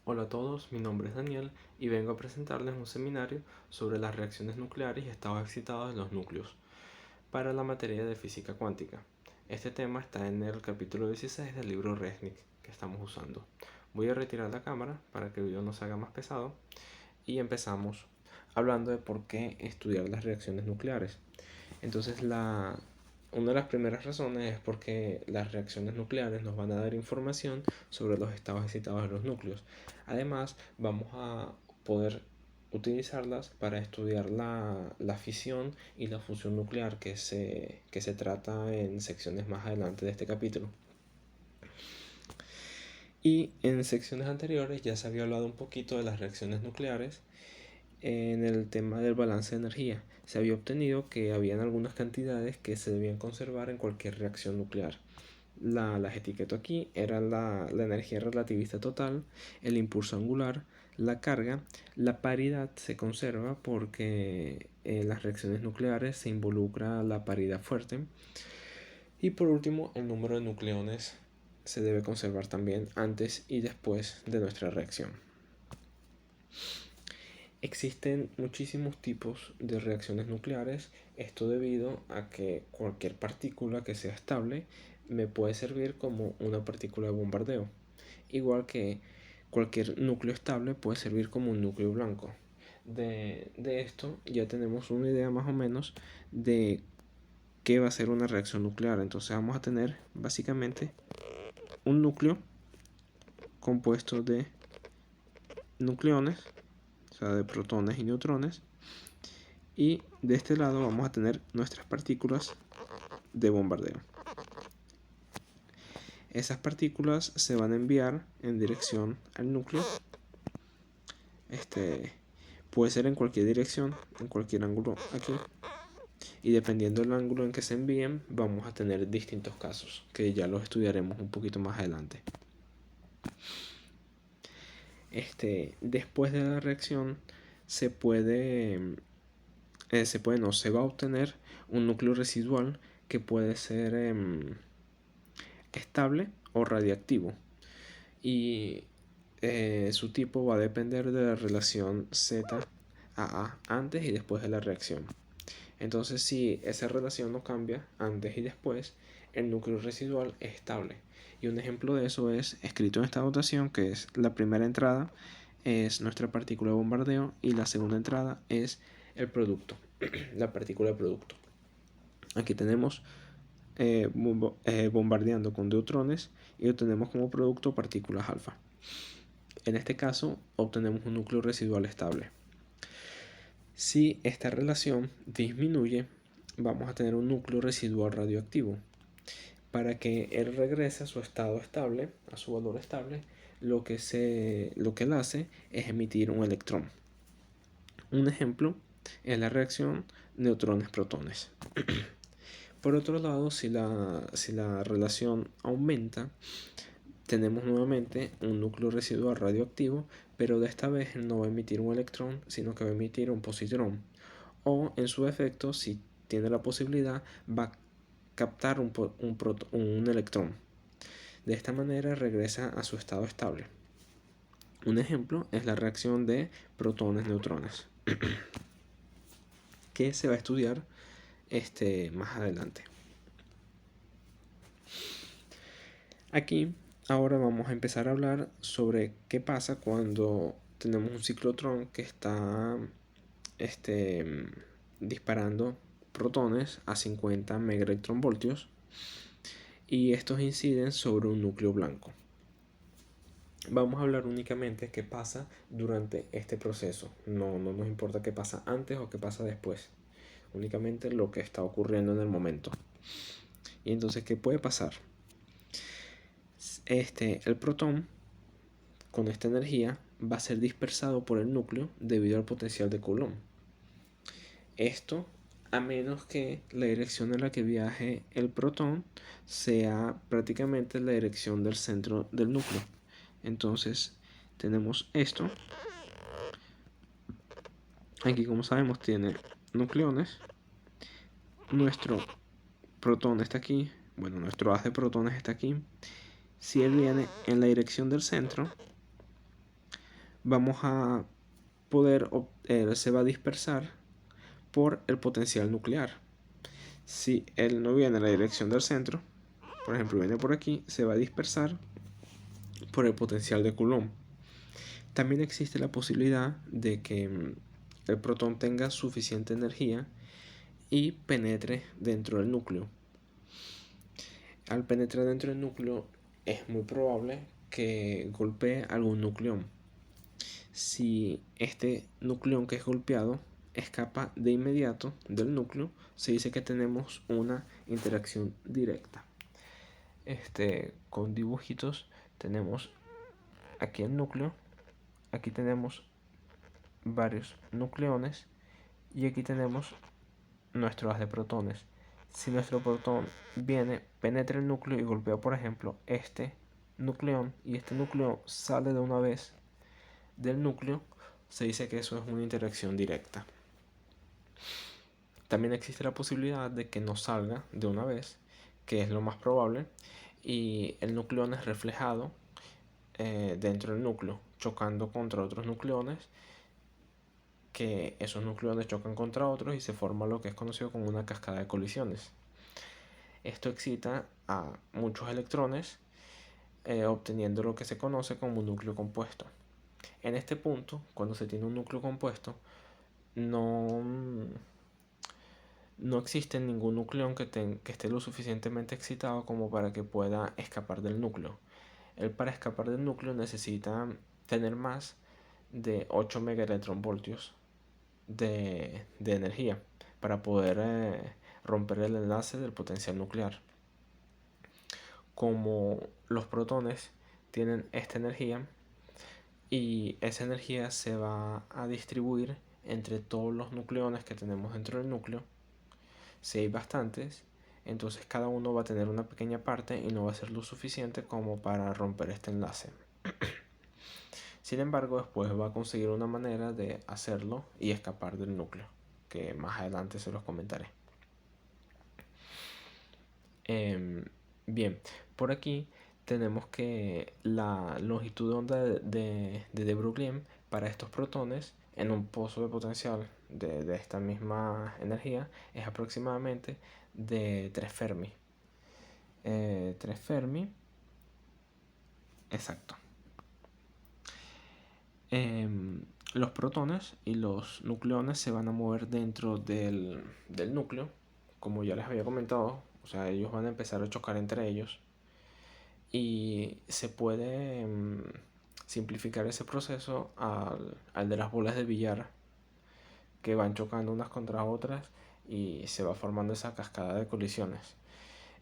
Hola a todos, mi nombre es Daniel y vengo a presentarles un seminario sobre las reacciones nucleares y estados excitados de los núcleos para la materia de física cuántica. Este tema está en el capítulo 16 del libro Resnick que estamos usando. Voy a retirar la cámara para que el video no se haga más pesado y empezamos hablando de por qué estudiar las reacciones nucleares. Entonces una de las primeras razones es porque las reacciones nucleares nos van a dar información sobre los estados excitados de los núcleos. Además, vamos a poder utilizarlas para estudiar la fisión y la fusión nuclear que se trata en secciones más adelante de este capítulo. Y en secciones anteriores ya se había hablado un poquito de las reacciones nucleares. En el tema del balance de energía, se había obtenido que habían algunas cantidades que se debían conservar en cualquier reacción nuclear. Las etiqueto aquí, eran la energía relativista total, el impulso angular, la carga, la paridad se conserva porque en las reacciones nucleares se involucra la paridad fuerte. Y por último, el número de nucleones se debe conservar también antes y después de nuestra reacción. Existen muchísimos tipos de reacciones nucleares, esto debido a que cualquier partícula que sea estable me puede servir como una partícula de bombardeo, igual que cualquier núcleo estable puede servir como un núcleo blanco. De esto ya tenemos una idea más o menos de qué va a ser una reacción nuclear. Entonces vamos a tener básicamente un núcleo compuesto de nucleones, o sea, de protones y neutrones, y de este lado vamos a tener nuestras partículas de bombardeo. Esas partículas se van a enviar en dirección al núcleo. Puede ser en cualquier dirección, en cualquier ángulo aquí. Y dependiendo del ángulo en que se envíen, vamos a tener distintos casos, que ya los estudiaremos un poquito más adelante. Después de la reacción se va a obtener un núcleo residual que puede ser estable o radiactivo, y su tipo va a depender de la relación ZAA antes y después de la reacción. Entonces, si esa relación no cambia antes y después, el núcleo residual es estable. Y un ejemplo de eso es escrito en esta notación, que es la primera entrada es nuestra partícula de bombardeo y la segunda entrada es el producto, la partícula de producto. Aquí tenemos bombardeando con deutrones y obtenemos como producto partículas alfa. En este caso obtenemos un núcleo residual estable. Si esta relación disminuye, vamos a tener un núcleo residual radioactivo. Para que él regrese a su estado estable, a su valor estable, lo que él hace es emitir un electrón. Un ejemplo es la reacción neutrones-protones. Por otro lado, si la relación aumenta, tenemos nuevamente un núcleo residual radioactivo, pero de esta vez no va a emitir un electrón, sino que va a emitir un positrón. O en su efecto, si tiene la posibilidad, va a captar un electrón. De esta manera regresa a su estado estable. Un ejemplo es la reacción de protones-neutrones, que se va a estudiar más adelante. Aquí ahora vamos a empezar a hablar sobre qué pasa cuando tenemos un ciclotrón que está disparando protones a 50 megaelectronvoltios y estos inciden sobre un núcleo blanco. Vamos a hablar únicamente qué pasa durante este proceso. No nos importa qué pasa antes o qué pasa después. Únicamente lo que está ocurriendo en el momento. Y entonces, ¿qué puede pasar? El protón con esta energía va a ser dispersado por el núcleo debido al potencial de Coulomb. Esto a menos que la dirección en la que viaje el protón sea prácticamente la dirección del centro del núcleo. Entonces tenemos esto. Aquí, como sabemos, tiene nucleones. Nuestro protón está aquí. Bueno, nuestro haz de protones está aquí. Si él viene en la dirección del centro, vamos a poder, se va a dispersar por el potencial nuclear. Si él no viene en la dirección del centro, por ejemplo viene por aquí, se va a dispersar por el potencial de Coulomb. También existe la posibilidad de que el protón tenga suficiente energía y penetre dentro del núcleo. Al penetrar dentro del núcleo es muy probable que golpee algún nucleón. Si este nucleón que es golpeado escapa de inmediato del núcleo, se dice que tenemos una interacción directa. Con dibujitos tenemos aquí el núcleo, aquí tenemos varios nucleones y aquí tenemos nuestro haz de protones. Si nuestro protón viene, penetra el núcleo y golpea, por ejemplo, este nucleón, y este núcleo sale de una vez del núcleo, se dice que eso es una interacción directa. También existe la posibilidad de que no salga de una vez, que es lo más probable, y el nucleón es reflejado dentro del núcleo, chocando contra otros nucleones, que esos nucleones chocan contra otros y se forma lo que es conocido como una cascada de colisiones. Esto excita a muchos electrones, obteniendo lo que se conoce como un núcleo compuesto. En este punto, cuando se tiene un núcleo compuesto, no existe ningún nucleón que esté lo suficientemente excitado como para que pueda escapar del núcleo. Él, para escapar del núcleo, necesita tener más de 8 megaelectronvoltios de energía para poder romper el enlace del potencial nuclear. Como los protones tienen esta energía y esa energía se va a distribuir entre todos los nucleones que tenemos dentro del núcleo, si hay bastantes, entonces cada uno va a tener una pequeña parte y no va a ser lo suficiente como para romper este enlace. Sin embargo, después va a conseguir una manera de hacerlo y escapar del núcleo, que más adelante se los comentaré. Bien, por aquí tenemos que la longitud de onda de Broglie para estos protones en un pozo de potencial de esta misma energía es aproximadamente de 3 Fermi. 3 Fermi, exacto. Los protones y los nucleones se van a mover dentro del núcleo, como ya les había comentado. O sea, ellos van a empezar a chocar entre ellos y se puede simplificar ese proceso al de las bolas de billar, que van chocando unas contra otras y se va formando esa cascada de colisiones.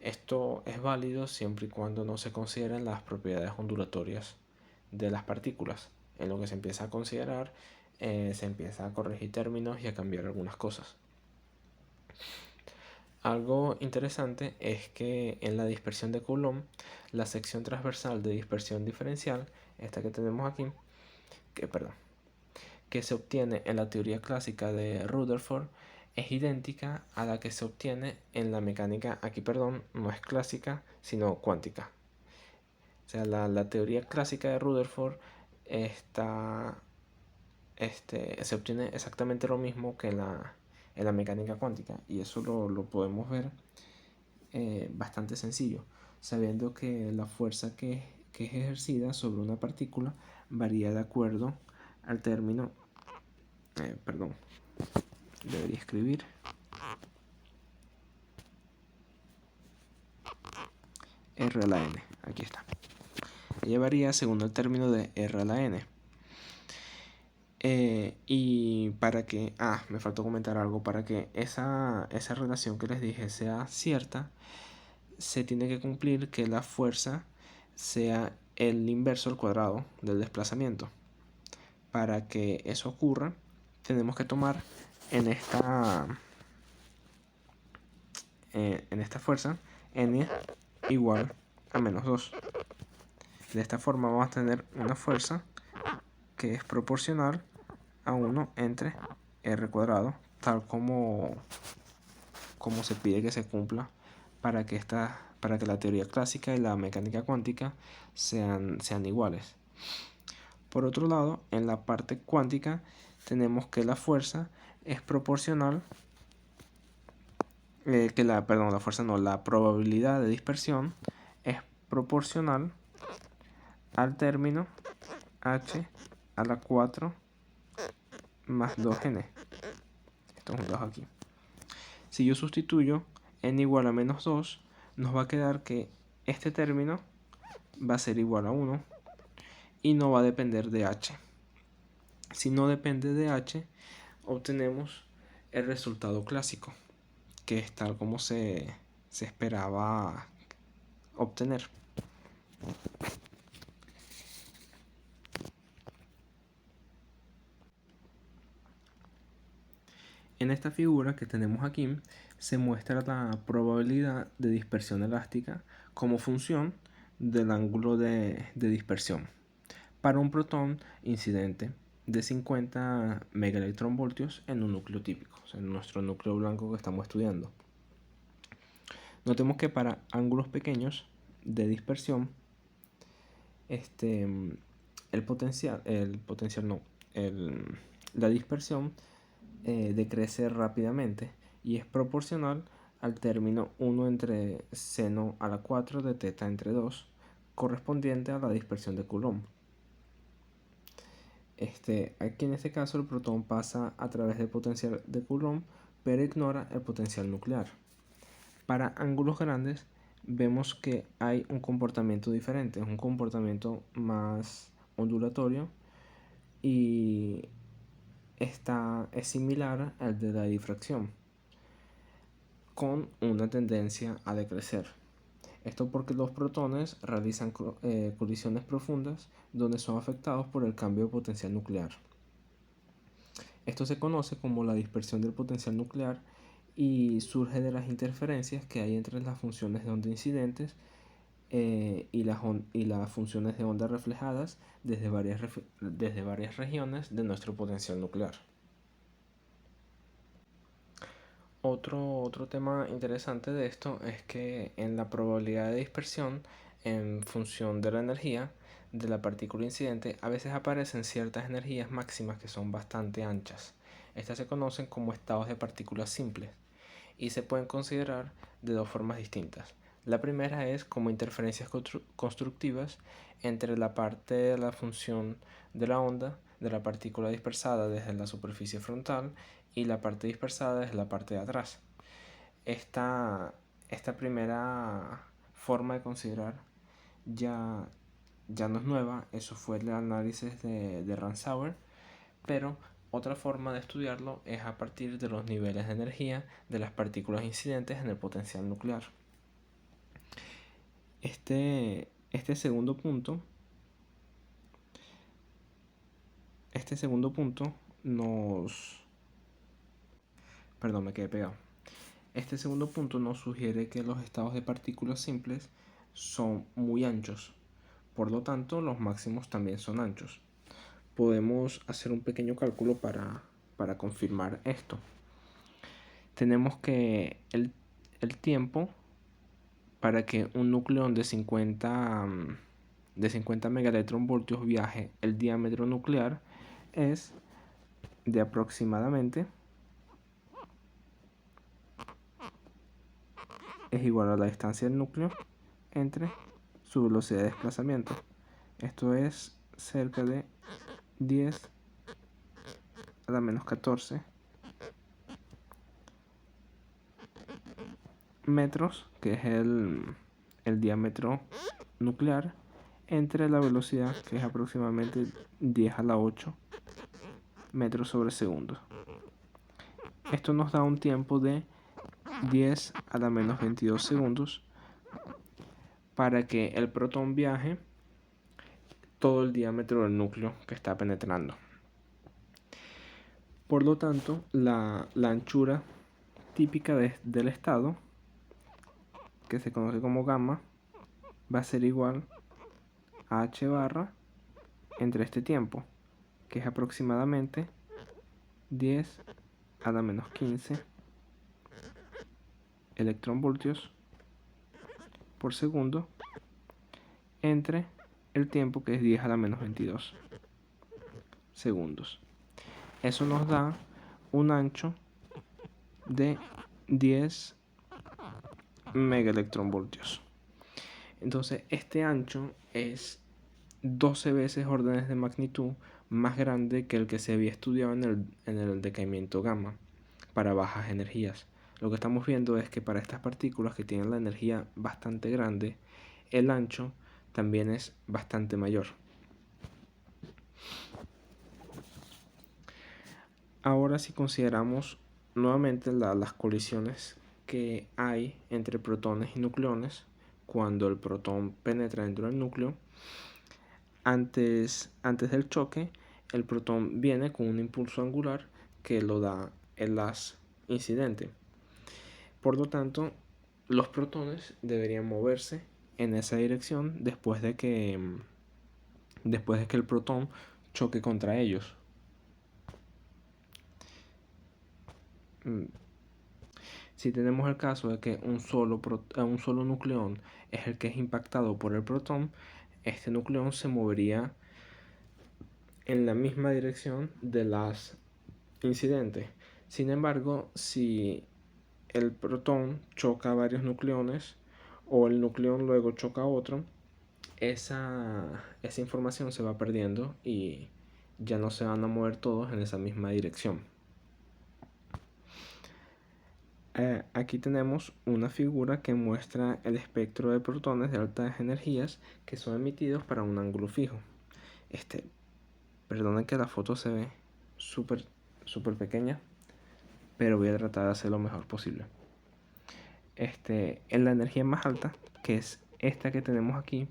Esto es válido siempre y cuando no se consideren las propiedades ondulatorias de las partículas. En lo que se empieza a considerar, se empieza a corregir términos y a cambiar algunas cosas. Algo interesante es que en la dispersión de Coulomb, la sección transversal de dispersión diferencial, esta que tenemos aquí, que se obtiene en la teoría clásica de Rutherford, es idéntica a la que se obtiene en la mecánica, aquí no es clásica, sino cuántica. O sea, la teoría clásica de Rutherford se obtiene exactamente lo mismo que en la mecánica cuántica, y eso lo podemos ver bastante sencillo, sabiendo que la fuerza que es ejercida sobre una partícula varía de acuerdo al término, debería escribir R a la n, aquí está. Ella varía según el término de R a la n. Y para que, me faltó comentar algo, para que esa relación que les dije sea cierta, se tiene que cumplir que la fuerza sea el inverso al cuadrado del desplazamiento. Para que eso ocurra, tenemos que tomar en esta fuerza n igual a menos 2. De esta forma vamos a tener una fuerza que es proporcional a 1 entre r cuadrado, tal como se pide que se cumpla para que la teoría clásica y la mecánica cuántica sean iguales. Por otro lado, en la parte cuántica tenemos que la fuerza es proporcional, la probabilidad de dispersión es proporcional al término h a la 4 más 2n. Esto es un 2 aquí. Si yo sustituyo n igual a menos 2, nos va a quedar que este término va a ser igual a 1 y no va a depender de h. Si no depende de h, obtenemos el resultado clásico, que es tal como se esperaba obtener. En esta figura que tenemos aquí se muestra la probabilidad de dispersión elástica como función del ángulo de dispersión para un protón incidente de 50 megaelectronvoltios en un núcleo típico, o sea, en nuestro núcleo blanco que estamos estudiando. Notemos que para ángulos pequeños de dispersión, la dispersión decrece rápidamente y es proporcional al término 1 entre seno a la 4 de teta entre 2, correspondiente a la dispersión de Coulomb. Aquí en este caso el protón pasa a través del potencial de Coulomb, pero ignora el potencial nuclear. Para ángulos grandes vemos que hay un comportamiento diferente, es un comportamiento más ondulatorio y es similar al de la difracción, con una tendencia a decrecer. Esto porque los protones realizan colisiones profundas donde son afectados por el cambio de potencial nuclear. Esto se conoce como la dispersión del potencial nuclear y surge de las interferencias que hay entre las funciones de onda incidentes y las funciones de onda reflejadas desde varias regiones de nuestro potencial nuclear. Otro tema interesante de esto es que en la probabilidad de dispersión, en función de la energía de la partícula incidente, a veces aparecen ciertas energías máximas que son bastante anchas. Estas se conocen como estados de partículas simples y se pueden considerar de dos formas distintas. La primera es como interferencias constructivas entre la parte de la función de la onda de la partícula dispersada desde la superficie frontal y la parte dispersada desde la parte de atrás. Esta primera forma de considerar ya no es nueva, eso fue el análisis de Ransauer, pero otra forma de estudiarlo es a partir de los niveles de energía de las partículas incidentes en el potencial nuclear. Este segundo punto me quedé pegado. Este segundo punto nos sugiere que los estados de partículas simples son muy anchos, por lo tanto los máximos también son anchos. Podemos hacer un pequeño cálculo para confirmar esto. Tenemos que el tiempo para que un nucleón de 50 megaelectronvoltios viaje el diámetro nuclear es de aproximadamente es igual a la distancia del núcleo entre su velocidad de desplazamiento. Esto es cerca de 10 a la menos 14 metros, que es el diámetro nuclear, entre la velocidad, que es aproximadamente 10 a la 8 metros sobre segundo. Esto nos da un tiempo de 10 a la menos 22 segundos para que el protón viaje todo el diámetro del núcleo que está penetrando. Por lo tanto, la anchura típica del estado, que se conoce como gamma, va a ser igual a h barra entre este tiempo, que es aproximadamente 10 a la menos 15 electronvoltios por segundo, entre el tiempo, que es 10 a la menos 22. segundos. Eso nos da un ancho de 10 megaelectronvoltios. Entonces este ancho es 12 veces órdenes de magnitud más grande que el que se había estudiado en el decaimiento gamma para bajas energías. Lo que estamos viendo es que para estas partículas que tienen la energía bastante grande, el ancho también es bastante mayor. Ahora, si consideramos nuevamente las colisiones que hay entre protones y nucleones, cuando el protón penetra dentro del núcleo, antes del choque, el protón viene con un impulso angular que lo da el haz incidente. Por lo tanto, los protones deberían moverse en esa dirección después de que el protón choque contra ellos. Si tenemos el caso de que un solo nucleón es el que es impactado por el protón, este nucleón se movería en la misma dirección de las incidentes. Sin embargo, si el protón choca a varios nucleones o el nucleón luego choca a otro, esa información se va perdiendo y ya no se van a mover todos en esa misma dirección. Aquí tenemos una figura que muestra el espectro de protones de altas energías que son emitidos para un ángulo fijo. Perdonen que la foto se ve súper pequeña, pero voy a tratar de hacer lo mejor posible. En la energía más alta, que es esta que tenemos aquí,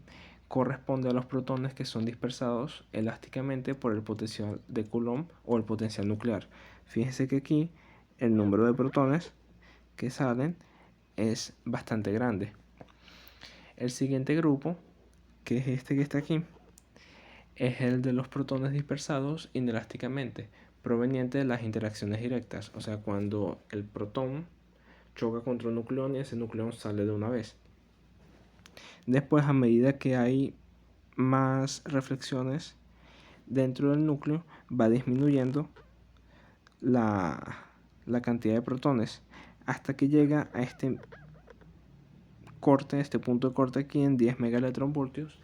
corresponde a los protones que son dispersados elásticamente por el potencial de Coulomb o el potencial nuclear. Fíjense que aquí el número de protones que salen es bastante grande. El siguiente grupo, que es este que está aquí, es el de los protones dispersados inelásticamente, proveniente de las interacciones directas, o sea, cuando el protón choca contra un nucleón y ese nucleón sale de una vez. Después, a medida que hay más reflexiones dentro del núcleo, va disminuyendo la cantidad de protones hasta que llega a este punto de corte aquí en 10 megaelectronvoltios,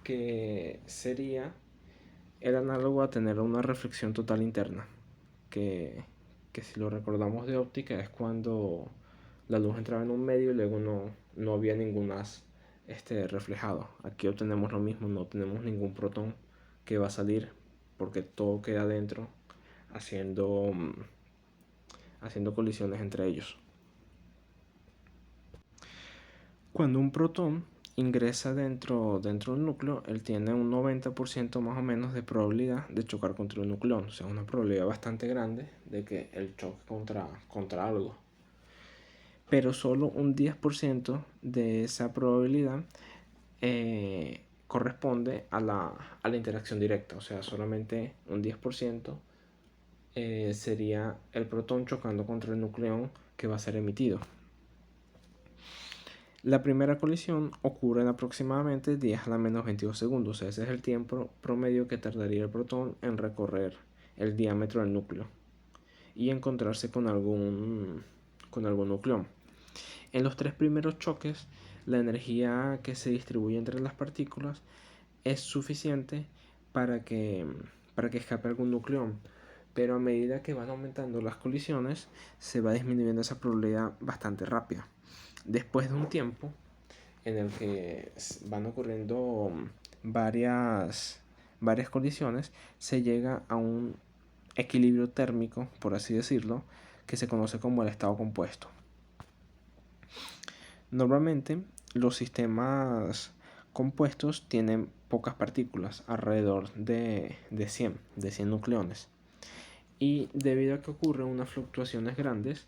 que sería el análogo a tener una reflexión total interna, que si lo recordamos de óptica es cuando la luz entraba en un medio y luego no había ningún haz reflejado. Aquí obtenemos lo mismo, no tenemos ningún protón que va a salir porque todo queda dentro haciendo colisiones entre ellos. Cuando un protón ingresa dentro del núcleo, él tiene un 90% más o menos de probabilidad de chocar contra un nucleón. O sea, una probabilidad bastante grande de que él choque contra algo. Pero solo un 10% de esa probabilidad corresponde a la interacción directa. O sea, solamente un 10% sería el protón chocando contra el nucleón que va a ser emitido. La primera colisión ocurre en aproximadamente 10 a la menos 22 segundos. Ese es el tiempo promedio que tardaría el protón en recorrer el diámetro del núcleo y encontrarse con algún nucleón. En los tres primeros choques, la energía que se distribuye entre las partículas es suficiente para que escape algún nucleón, pero a medida que van aumentando las colisiones, se va disminuyendo esa probabilidad bastante rápida. Después de un tiempo en el que van ocurriendo varias colisiones, se llega a un equilibrio térmico, por así decirlo, que se conoce como el estado compuesto. Normalmente los sistemas compuestos tienen pocas partículas, alrededor de 100 nucleones. Y debido a que ocurren unas fluctuaciones grandes,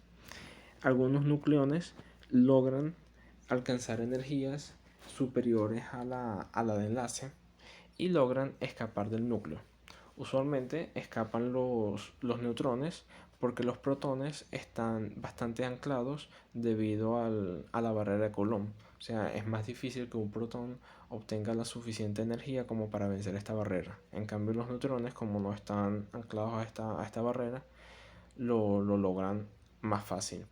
algunos nucleones logran alcanzar energías superiores a la de enlace y logran escapar del núcleo. Usualmente escapan los neutrones porque los protones están bastante anclados debido a la barrera de Coulomb. O sea, es más difícil que un protón obtenga la suficiente energía como para vencer esta barrera. En cambio, los neutrones, como no están anclados a esta barrera, lo logran más fácil.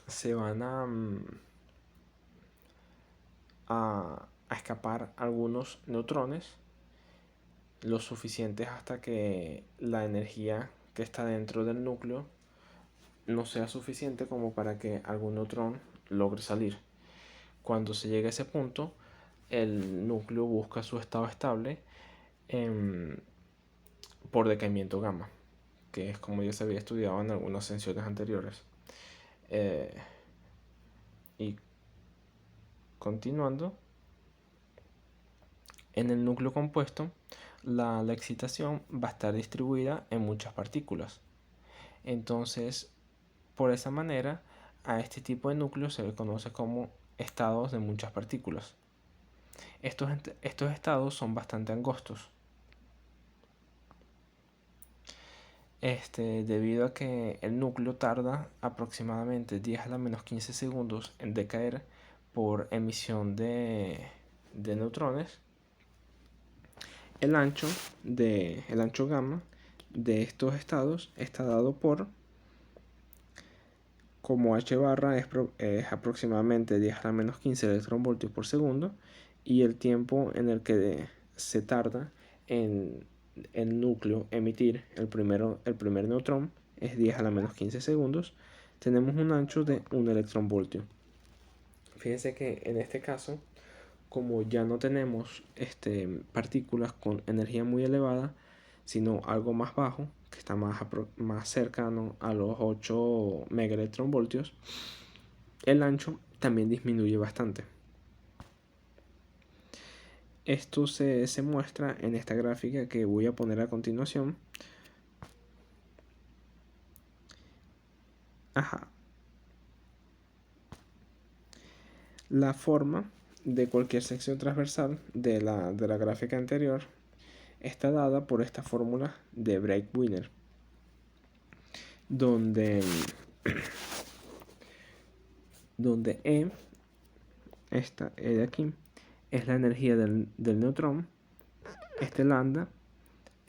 Se van a escapar algunos neutrones, lo suficientes hasta que la energía que está dentro del núcleo no sea suficiente como para que algún neutrón logre salir. Cuando se llega a ese punto, el núcleo busca su estado estable por decaimiento gamma, que es como ya se había estudiado en algunas sesiones anteriores. Y continuando, en el núcleo compuesto, la excitación va a estar distribuida en muchas partículas. Entonces, por esa manera, a este tipo de núcleo se le conoce como estados de muchas partículas. Estos estados son bastante angostos. Debido a que el núcleo tarda aproximadamente 10 a la menos 15 segundos en decaer por emisión de neutrones, el ancho gamma de estos estados está dado por, como h barra es aproximadamente 10 a la menos 15 electronvoltios por segundo, y el tiempo en el que se tarda en el núcleo emitir el primer neutrón es 10 a la menos 15 segundos, tenemos un ancho de 1 electronvoltio. Fíjense que en este caso, como ya no tenemos partículas con energía muy elevada, sino algo más bajo, que está más cercano a los 8 megaelectronvoltios, el ancho también disminuye bastante. Esto se muestra en esta gráfica que voy a poner a continuación. La forma de cualquier sección transversal de la gráfica anterior está dada por esta fórmula de Bragg-Wiener, donde E, esta E de aquí, es la energía del neutrón, lambda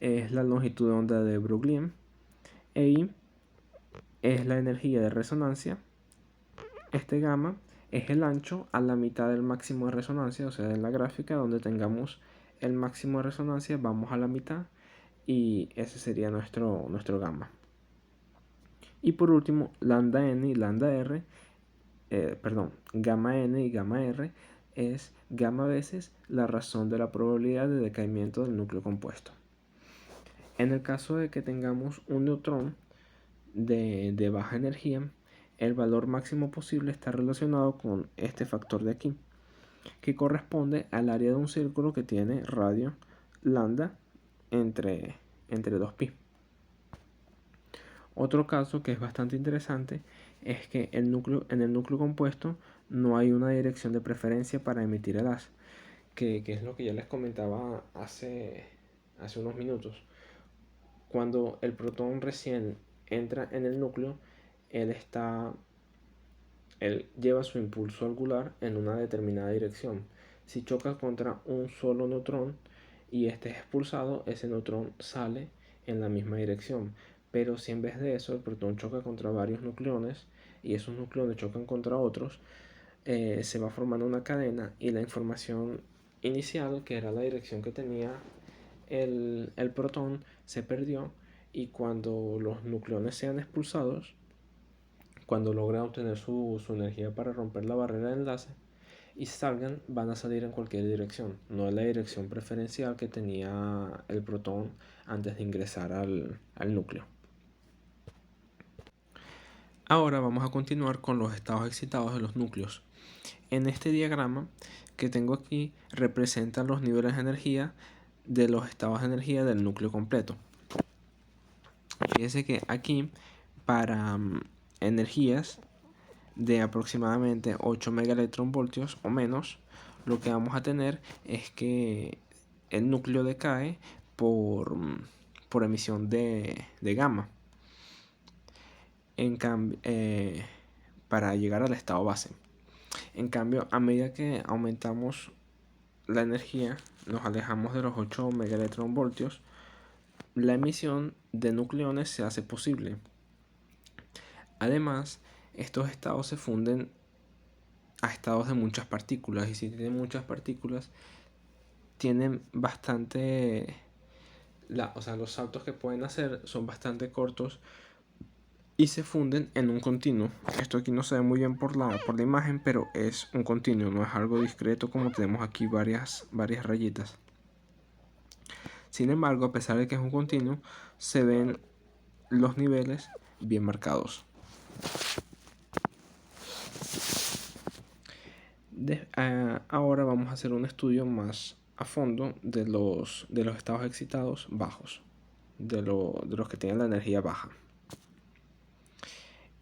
es la longitud de onda de Broglie, e I es la energía de resonancia, gamma es el ancho a la mitad del máximo de resonancia, o sea, en la gráfica donde tengamos el máximo de resonancia, vamos a la mitad y ese sería nuestro gamma. Y por último, lambda n y lambda r, gamma n y gamma r es gamma veces la razón de la probabilidad de decaimiento del núcleo compuesto. En el caso de que tengamos un neutrón de baja energía, el valor máximo posible está relacionado con este factor de aquí, que corresponde al área de un círculo que tiene radio lambda entre 2pi. Otro caso que es bastante interesante es que en el núcleo compuesto no hay una dirección de preferencia para emitir el haz, que es lo que ya les comentaba hace unos minutos. Cuando el protón recién entra en el núcleo, él lleva su impulso angular en una determinada dirección. Si choca contra un solo neutrón y este es expulsado, ese neutrón sale en la misma dirección. Pero si en vez de eso el protón choca contra varios nucleones y esos nucleones chocan contra otros, se va formando una cadena y la información inicial, que era la dirección que tenía el protón, se perdió, y cuando los nucleones sean expulsados, cuando logran obtener su energía para romper la barrera de enlace y salgan, van a salir en cualquier dirección, no en la dirección preferencial que tenía el protón antes de ingresar al núcleo. Ahora vamos a continuar con los estados excitados de los núcleos. En este diagrama que tengo aquí representan los niveles de energía de los estados de energía del núcleo completo. Fíjense que aquí para energías de aproximadamente 8 megaelectronvoltios o menos, lo que vamos a tener es que el núcleo decae por emisión de gamma. En cambio, para llegar al estado base. En cambio, a medida que aumentamos la energía, nos alejamos de los 8 megaelectronvoltios, la emisión de nucleones se hace posible. Además, estos estados se funden a estados de muchas partículas, y si tienen muchas partículas, tienen bastante... los saltos que pueden hacer son bastante cortos y se funden en un continuo. Esto aquí no se ve muy bien por la imagen, pero es un continuo, no es algo discreto como tenemos aquí varias rayitas. Sin embargo, a pesar de que es un continuo, se ven los niveles bien marcados. Ahora vamos a hacer un estudio más a fondo de los estados excitados bajos, de los que tienen la energía baja.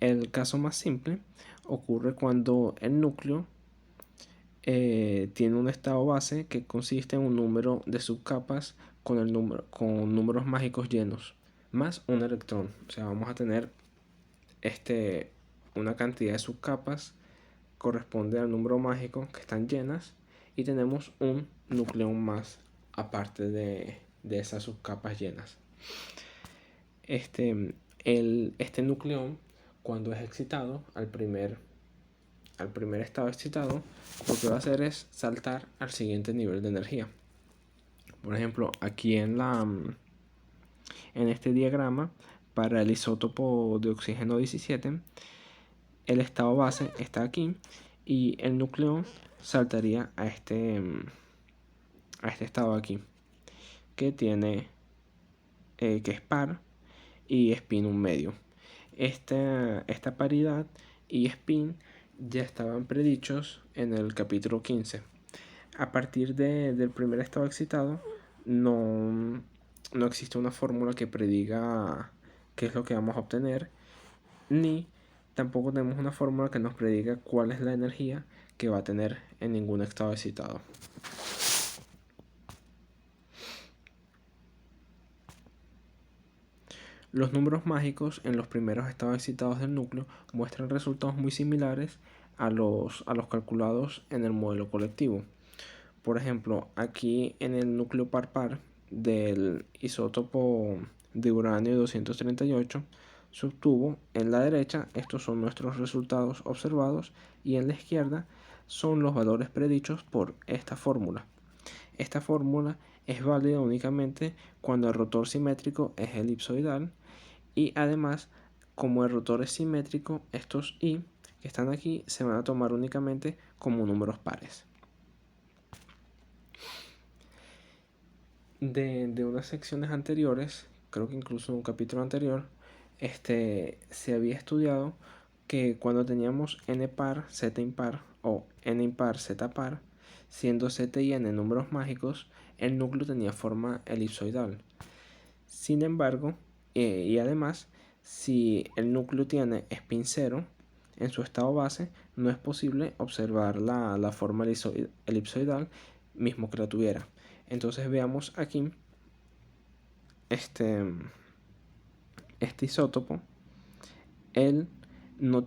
El caso más simple ocurre cuando el núcleo tiene un estado base que consiste en un número de subcapas con números mágicos llenos, más un electrón. O sea, vamos a tener una cantidad de subcapas corresponde al número mágico que están llenas, y tenemos un nucleón más aparte de esas subcapas llenas. Este nucleón, cuando es excitado al primer estado excitado, lo que va a hacer es saltar al siguiente nivel de energía. Por ejemplo, aquí en este diagrama, para el isótopo de oxígeno 17, el estado base está aquí y el núcleo saltaría a este estado aquí, que tiene que es par y spin un medio. Esta paridad y spin ya estaban predichos en el capítulo 15. A partir del primer estado excitado, no existe una fórmula que prediga qué es lo que vamos a obtener, ni tampoco tenemos una fórmula que nos prediga cuál es la energía que va a tener en ningún estado excitado. Los números mágicos en los primeros estados excitados del núcleo muestran resultados muy similares a los calculados en el modelo colectivo. Por ejemplo, aquí en el núcleo par-par del isótopo de uranio 238 se obtuvo en la derecha, estos son nuestros resultados observados, y en la izquierda son los valores predichos por esta fórmula. Esta fórmula es válida únicamente cuando el rotor simétrico es elipsoidal, y además, como el rotor es simétrico, estos i que están aquí se van a tomar únicamente como números pares. De unas secciones anteriores, creo que incluso en un capítulo anterior, se había estudiado que cuando teníamos n par, z impar o n impar, z par, siendo z y n números mágicos, el núcleo tenía forma elipsoidal. Sin embargo, y además, si el núcleo tiene spin 0 en su estado base, no es posible observar la forma elipsoidal mismo que la tuviera. Entonces veamos aquí este isótopo. Él no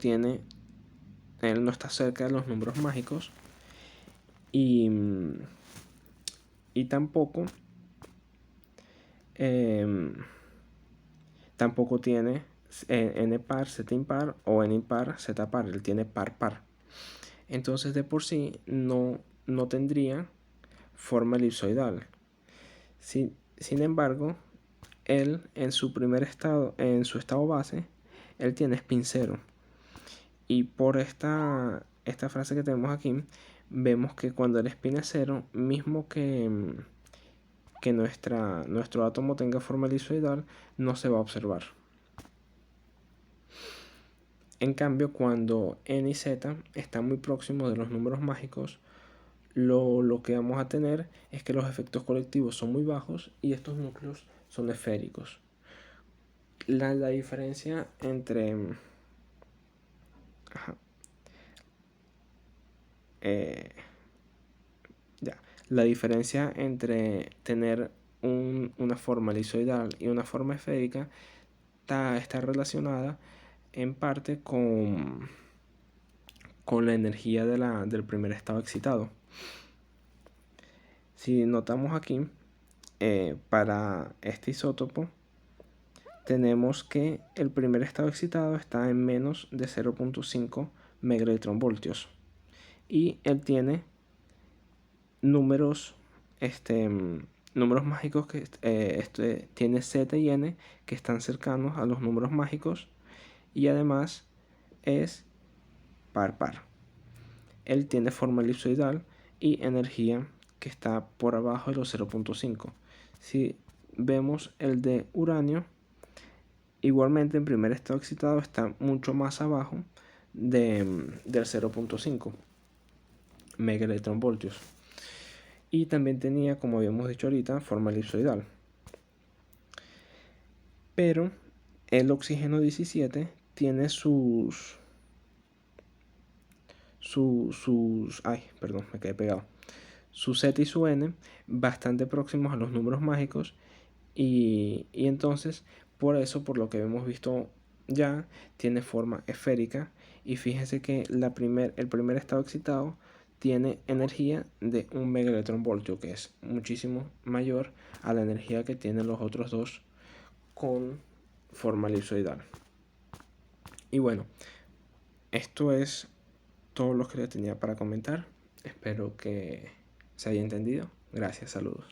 está cerca de los números mágicos, y tampoco tiene n par, z impar o n impar, z par. Él tiene par par. Entonces de por sí no tendría forma elipsoidal. Sin embargo, él en su estado base, él tiene spin 0. Y por esta frase que tenemos aquí, vemos que cuando el spin es 0, mismo que nuestro átomo tenga forma elipsoidal, no se va a observar. En cambio, cuando n y z están muy próximos de los números mágicos, lo que vamos a tener es que los efectos colectivos son muy bajos y estos núcleos son esféricos. La diferencia entre la diferencia entre tener una forma elipsoidal y una forma esférica está relacionada en parte con con la energía del primer estado excitado. Si notamos aquí, para este isótopo, tenemos que el primer estado excitado está en menos de 0.5 megaelectronvoltios y él tiene números, números mágicos que tiene Z y N que están cercanos a los números mágicos, y además es par. Él tiene forma elipsoidal y energía que está por abajo de los 0.5. Si vemos el de uranio, igualmente en primer estado excitado está mucho más abajo del 0.5 megaelectronvoltios. Y también tenía, como habíamos dicho ahorita, forma elipsoidal. Pero el oxígeno 17 tiene me quedé pegado. Su Z y su N bastante próximos a los números mágicos, y entonces por eso, por lo que hemos visto ya, tiene forma esférica. Y fíjense que el primer estado excitado tiene energía de 1 megaelectronvoltio, que es muchísimo mayor a la energía que tienen los otros dos con forma elipsoidal. Y bueno, esto es todo lo que le tenía para comentar. Espero que se haya entendido. Gracias, saludos.